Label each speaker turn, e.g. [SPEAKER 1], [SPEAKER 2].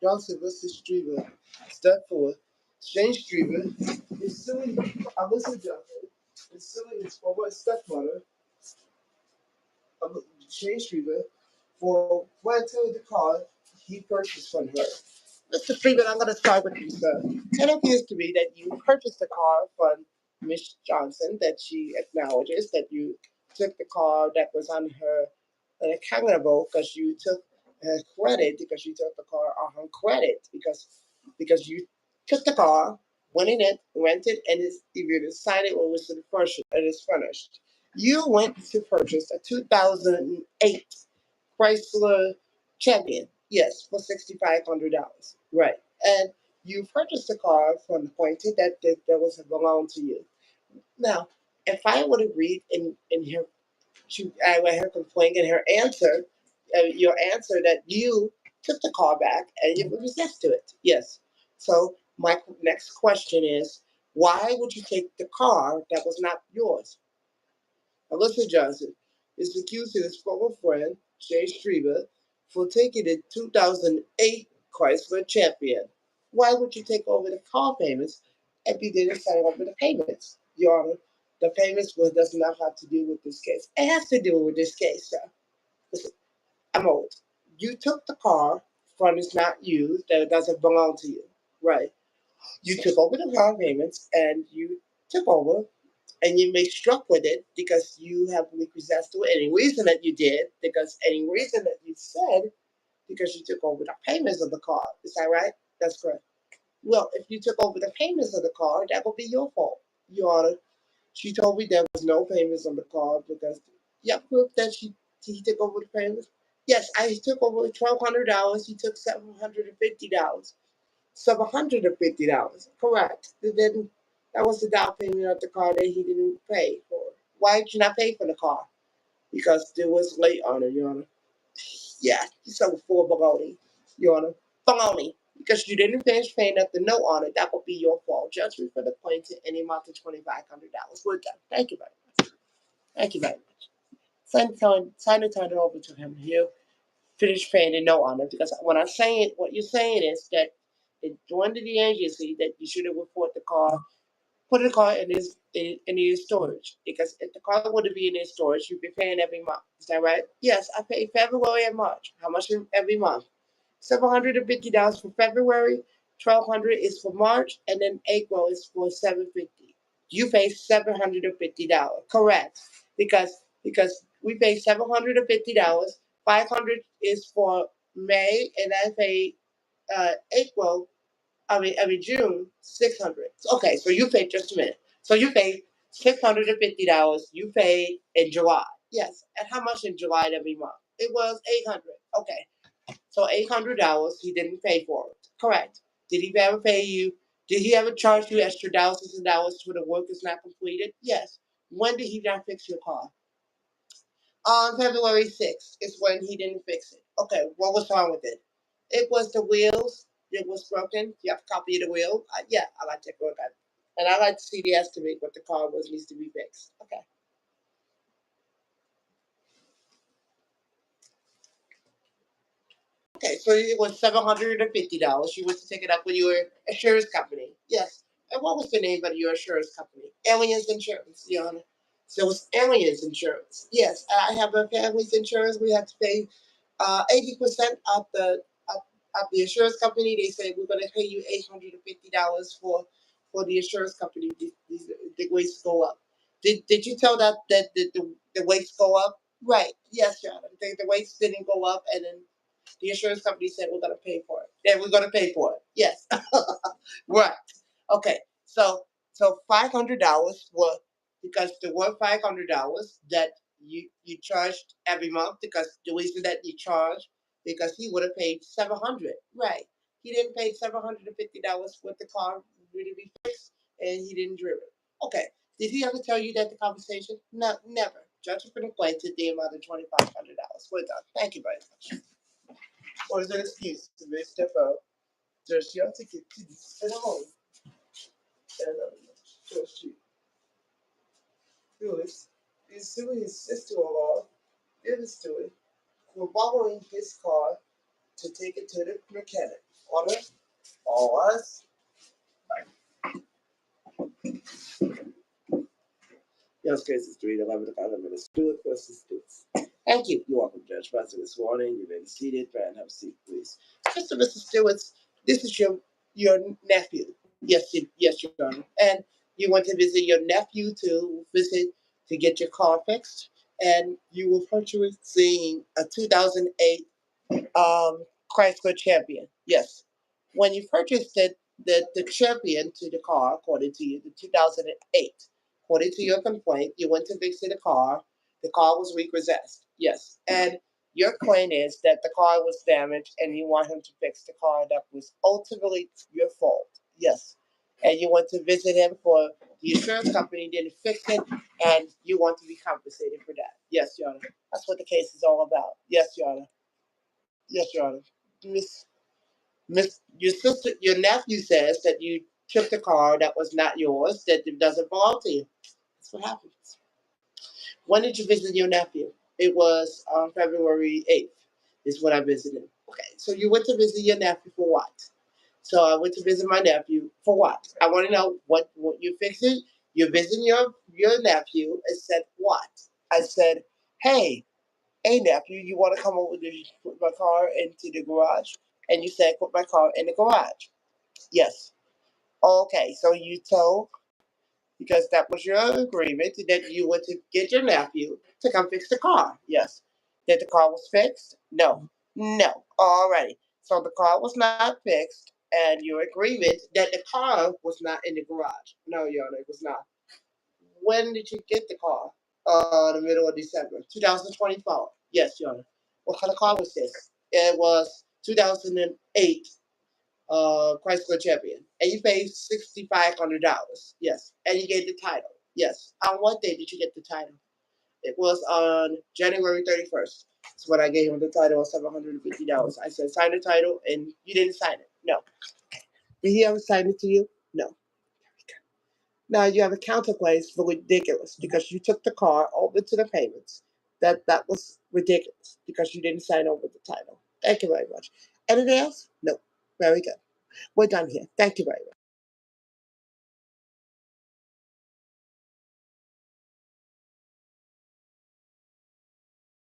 [SPEAKER 1] Johnson versus Streamer. Step 4. Shane Streamer is suing Alyssa Johnson is suing his former stepmother, Shane Streamer, for renting the car he purchased from her. Mr. Freeman, I'm going to start with you, sir. It appears to me that you purchased a car from Miss Johnson, that she acknowledges that you took the car that was on her accountable because you took her credit, because you took the car on her credit, because you took the car, went in it, rented, and you decided what was the first, it is furnished. You went to purchase a 2008 Chrysler Champion, yes, for $6,500, right? And you purchased the car from the point that was belong to you. Now, if I would have read in her her complaint and her answer, your answer that you took the car back and you resist to it, yes. So my next question is, why would you take the car that was not yours? Alyssa Johnson is accused of his former friend, Jay Strieber, for taking the 2008 Chrysler Champion. Why would you take over the car payments if you didn't sign over the payments? Your Honor, the payments does not have to do with this case. It has to do with this case, sir. Listen, I'm old. You took the car from it's not used, that it doesn't belong to you, right? You took over the car payments and you took over and you may struck with it because you have repossessed to any reason that you did, because any reason that you said, because you took over the payments of the car. Is that right? That's correct. Well, if you took over the payments of the car, that would be your fault, Your Honor. She told me there was no payments on the car because you have proof that he took over the payments. Yes, I took over $1,200. He took $750. $750. Correct. Then that was the down payment of the car that he didn't pay for. Why did you not pay for the car? Because there was late on it, Your Honor. Yeah, you so full of baloney, Your Honor. Baloney. Because you didn't finish paying up the note on it, that would be your fault. Judgment for the plaintiff any amount of $2,500. We're done. Thank you very much. Thank you very much. Sign the title over to him. He'll finish paying the note on it. Because when I'm saying, what you're saying is that it joined the agency that you should have reported the car, put the car in his storage. Because if the car would be in his storage, you'd be paying every month. Is that right? Yes, I pay February and March. How much every month? $750 for February, $1,200 is for March, and then April is for $750. You pay $750. Correct. Because we pay $750. $500 is for May, and I pay April. I mean June, 600. Okay, so you paid just a minute. So you paid $650. You paid in July. Yes. And how much in July every month? It was 800. Okay. So $800 he didn't pay for it. Correct. Did he ever pay you? Did he ever charge you extra thousands of dollars for the work that's not completed? Yes. When did he not fix your car? On February 6th is when he didn't fix it. Okay, what was wrong with it? It was the wheels. It was broken. You have a copy of the wheel? Yeah, I like to take a look at it. And I like to see the estimate what the car was needs to be fixed. Okay. Okay, so it was $750. You went to take it up with your insurance company. Yes. And what was the name of your insurance company? Aliens Insurance, Your Honor. So it was Aliens Insurance. Yes, I have a family's insurance. We have to pay 80% of the insurance company. They say we're going to pay you $850 for the insurance company. The rates go up. Did you tell that the rates go up? Right. Yes, Your Honor. The rates didn't go up, and then the insurance company said we're going to pay for it. Yeah, we're going to pay for it. Yes. Right. Okay. So $500 were because there were $500 that you charged every month because the reason that you charged because he would have paid 700. Right. He didn't pay $750 with the car really be fixed and he didn't drive it. Okay. Did he ever tell you that the conversation? No, never. Judge for the plaintiff the amount of $2,500. We're done. Thank you very much. What is an excuse to make step out? Judge Dionte can sit home and Judge Lewis is suing his sister-in-law, David Stewart, for borrowing his car to take it to the mechanic. order. Pause. Yes, case is 311 to 5 minutes. Stewart versus Stewart. Thank you. You're welcome, Judge. Preston this morning. You've been seated. Grant, have a seat, please. Mr. Stewart, this is your nephew. Yes, Your Honor. And you went to visit your nephew to get your car fixed, and you were purchasing a 2008 Chrysler Champion. Yes. When you purchased it, the Champion to the car, according to you, the 2008, according to your complaint, you went to fix the car. The car was repossessed. Yes. And your claim is that the car was damaged and you want him to fix the car that was ultimately your fault. Yes. And you want to visit him for the insurance company didn't fix it and you want to be compensated for that. Yes, Your Honor. That's what the case is all about. Yes, Your Honor. Yes, Your Honor. Your sister, your nephew says that you took the car that was not yours, that it doesn't belong to you. That's what happens. When did you visit your nephew? It was on February 8th, is when I visited. Okay, so you went to visit your nephew for what? So I went to visit my nephew for what? I want to know what you're fixing. You're visiting your nephew and said what? I said, hey nephew, you want to come over to put my car into the garage? And you said put my car in the garage. Yes. Okay, so you told, because that was your agreement, that you were to get your nephew to come fix the car. Yes. That the car was fixed? No. No. Alrighty. So the car was not fixed, and your agreement that the car was not in the garage. No, Your Honor, it was not. When did you get the car? The middle of December, 2024. Yes, Your Honor. What kind of car was this? It was 2008 Chrysler Champion, and you paid $6,500. Yes, and you gave the title. Yes. On what day did you get the title? It was on January 31st. That's when I gave him the title of $750. I said sign the title, and you didn't sign it. No. Did he ever sign it to you? No. Now you have a counterclaim for ridiculous because you took the car over to the payments. That was ridiculous because you didn't sign over the title. Thank you very much. Anything else? No. Very good. We're done here. Thank you very much.